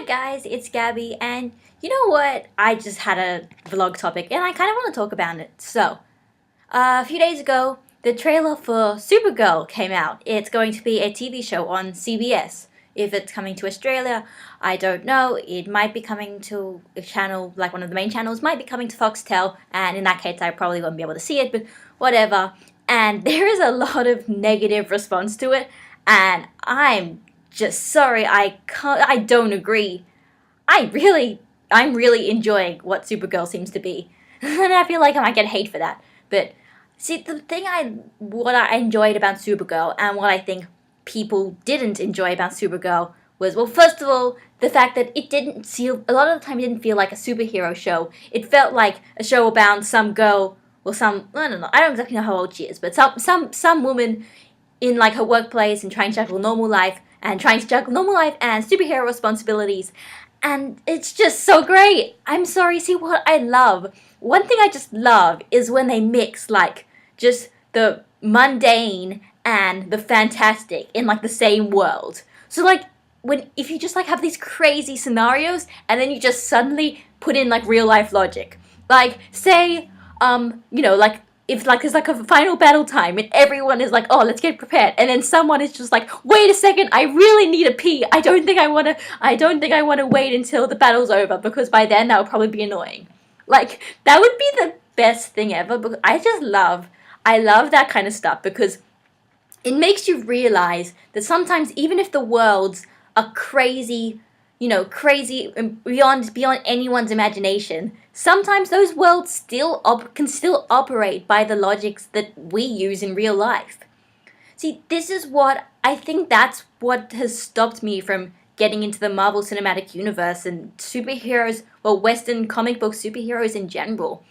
guys, it's Gabby, and you know what? I just had a vlog topic and I kind of want to talk about it. So, a few days ago, the trailer for Supergirl came out. It's going to be a TV show on CBS. If it's coming to Australia, I don't know. It might be coming to a channel, like one of the main channels, might be coming to Foxtel, and in that case, I probably won't be able to see it, but whatever. And there is a lot of negative response to it, and I'm just sorry, I don't agree. I'm really enjoying what Supergirl seems to be. And I feel like I might get hate for that. But see, what I enjoyed about Supergirl and what I think people didn't enjoy about Supergirl was, well, first of all, the fact that it didn't feel, a lot of the time it didn't feel like a superhero show. It felt like a show about some girl, or I don't know, I don't exactly know how old she is, but some woman in like her workplace and trying to juggle normal life and superhero responsibilities. And it's just so great. I'm sorry, see what I love. One thing I just love is when they mix like just the mundane and the fantastic in like the same world. So like if you just like have these crazy scenarios and then you just suddenly put in like real life logic. Like say like if like there's like a final battle time and everyone is like, oh, let's get prepared, and then someone is just like, wait a second, I really need a pee. I don't think I wanna wait until the battle's over, because by then that would probably be annoying. Like that would be the best thing ever, because I love that kind of stuff, because it makes you realize that sometimes even if the worlds are crazy, crazy beyond anyone's imagination, sometimes those worlds can still operate by the logics that we use in real life. See, this is what I think that's what has stopped me from getting into the Marvel Cinematic Universe and superheroes, well, Western comic book superheroes in general.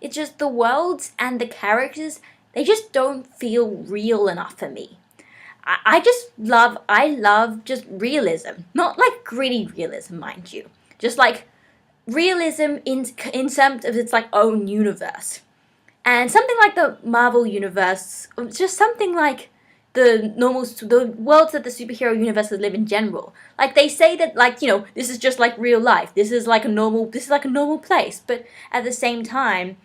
It's just the worlds and the characters, they just don't feel real enough for me. I love just realism. Not like gritty realism, mind you. Just like realism in terms of its like own universe. And something like the Marvel universe, just something like the worlds that the superhero universes live in general. Like they say that like, this is just like real life. This is like a normal place. But at the same time,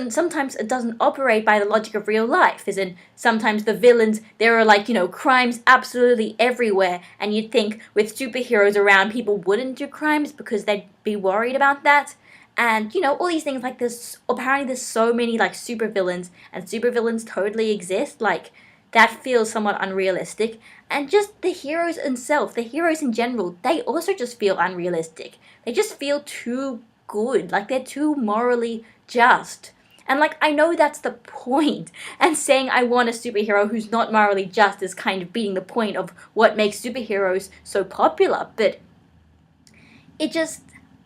sometimes it doesn't operate by the logic of real life, as in sometimes the villains, there are like, crimes absolutely everywhere, and you'd think with superheroes around people wouldn't do crimes because they'd be worried about that. And, all these things like this, apparently there's so many like supervillains, and supervillains totally exist, like that feels somewhat unrealistic. And just the heroes in general, they also just feel unrealistic. They just feel too good, like they're too morally just. And like I know that's the point, and saying I want a superhero who's not morally just is kind of beating the point of what makes superheroes so popular, but it just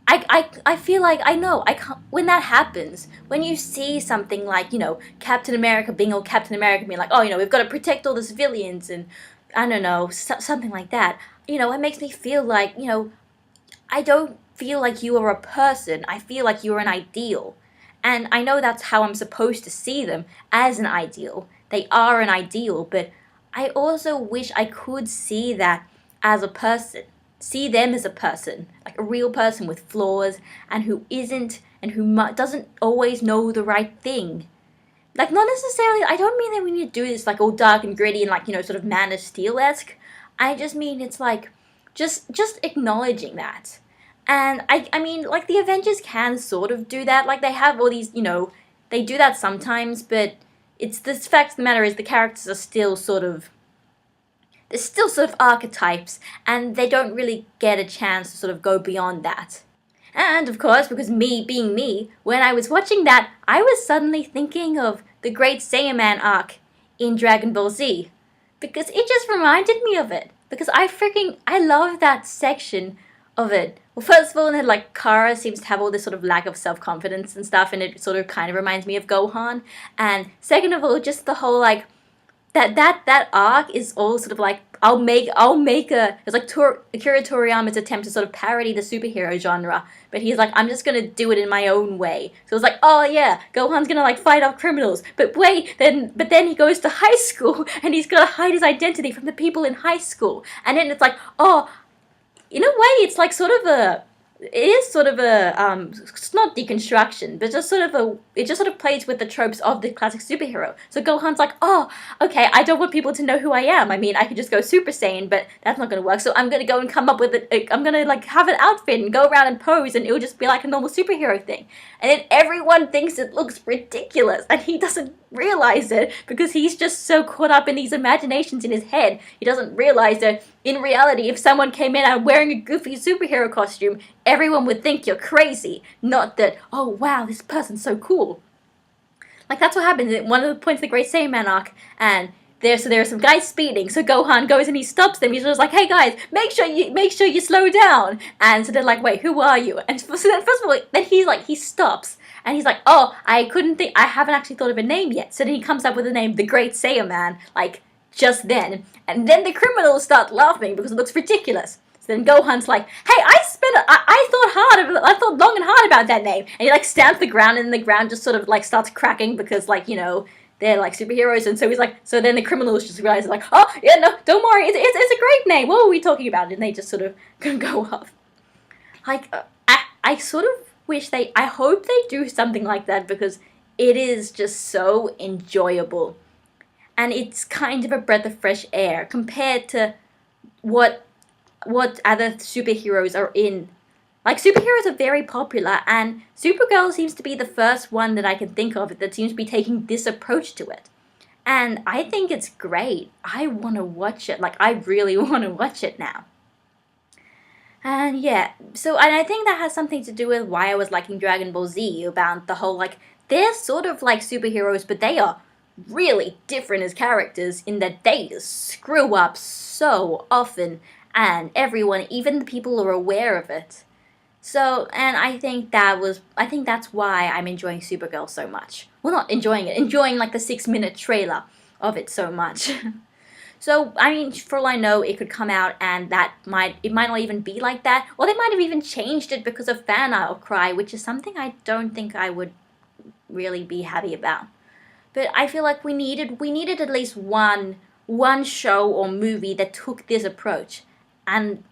I feel like I can't, when that happens, when you see something like, Captain America being like, oh, we've got to protect all the civilians, and I don't know, something like that, it makes me feel like, I don't feel like you are a person. I feel like you're an ideal. And I know that's how I'm supposed to see them, as an ideal. They are an ideal, but I also wish I could see that as a person. See them as a person, like a real person with flaws, and who doesn't always know the right thing. Like, not necessarily, I don't mean that we need to do this like all dark and gritty and like, sort of Man of Steel-esque. I just mean it's like, just acknowledging that. And I mean, like, the Avengers can sort of do that. Like, they have all these, they do that sometimes, but it's the fact of the matter is the characters are still sort of archetypes, and they don't really get a chance to sort of go beyond that. And, of course, because me being me, when I was watching that, I was suddenly thinking of the Great Saiyaman arc in Dragon Ball Z. Because it just reminded me of it. Because I love that section of it. Well, first of all, and then like Kara seems to have all this sort of lack of self-confidence and stuff, and it sort of kind of reminds me of Gohan. And second of all, just the whole like that arc is all sort of like it's like Akira Toriyama's attempt to sort of parody the superhero genre, but he's like, I'm just gonna do it in my own way. So it's like, oh yeah, Gohan's gonna like fight off criminals, but then he goes to high school and he's gotta hide his identity from the people in high school, and then it's like, oh, you know way, it's like it is sort of a it's not deconstruction, but just sort of it just sort of plays with the tropes of the classic superhero. So Gohan's like, oh, okay, I don't want people to know who I am. I mean, I could just go Super Saiyan, but that's not gonna work. So I'm gonna go and come up with I'm gonna like have an outfit and go around and pose, and it'll just be like a normal superhero thing. And then everyone thinks it looks ridiculous, and he doesn't realize it because he's just so caught up in these imaginations in his head. He doesn't realize that in reality, if someone came in and wearing a goofy superhero costume, everyone would think you're crazy, not that, oh wow, this person's so cool. Like, that's what happens at one of the points of the Great Saiyaman arc, and there are some guys speeding, so Gohan goes and he stops them. He's just like, hey guys, make sure you slow down. And so they're like, wait, who are you? And so then first of all, then he stops, and he's like, oh, I haven't actually thought of a name yet. So then he comes up with the name, the Great Saiyaman, like, just then. And then the criminals start laughing because it looks ridiculous. So then Gohan's like, hey, I thought long and hard about that name. And he like stamps the ground, and the ground just sort of like starts cracking because, like, you know, they're like superheroes. And so he's like, so then the criminals just realize, like, oh yeah, no, don't worry, it's a great name. What were we talking about? And they just sort of go off. Like, I sort of wish I hope they do something like that, because it is just so enjoyable. And it's kind of a breath of fresh air compared to what other superheroes are in. Like, superheroes are very popular, and Supergirl seems to be the first one that I can think of that seems to be taking this approach to it. And I think it's great. I want to watch it. Like, I really want to watch it now. And yeah, and I think that has something to do with why I was liking Dragon Ball Z, about the whole, like, they're sort of like superheroes, but they are really different as characters in that they screw up so often, and everyone, even the people, are aware of it. So, and I think that's why I'm enjoying Supergirl so much. Well, not enjoying it, enjoying like the 6-minute trailer of it so much. So, I mean, for all I know, it could come out and it might not even be like that, or they might have even changed it because of fan outcry, which is something I don't think I would really be happy about. But I feel like we needed at least one show or movie that took this approach, and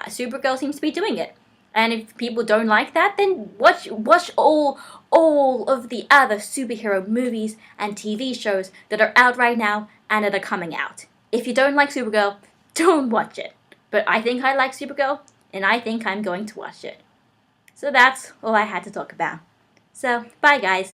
Supergirl seems to be doing it. And if people don't like that, then watch all of the other superhero movies and TV shows that are out right now and that are coming out. If you don't like Supergirl, don't watch it. But I think I like Supergirl, and I think I'm going to watch it. So that's all I had to talk about. So, bye guys.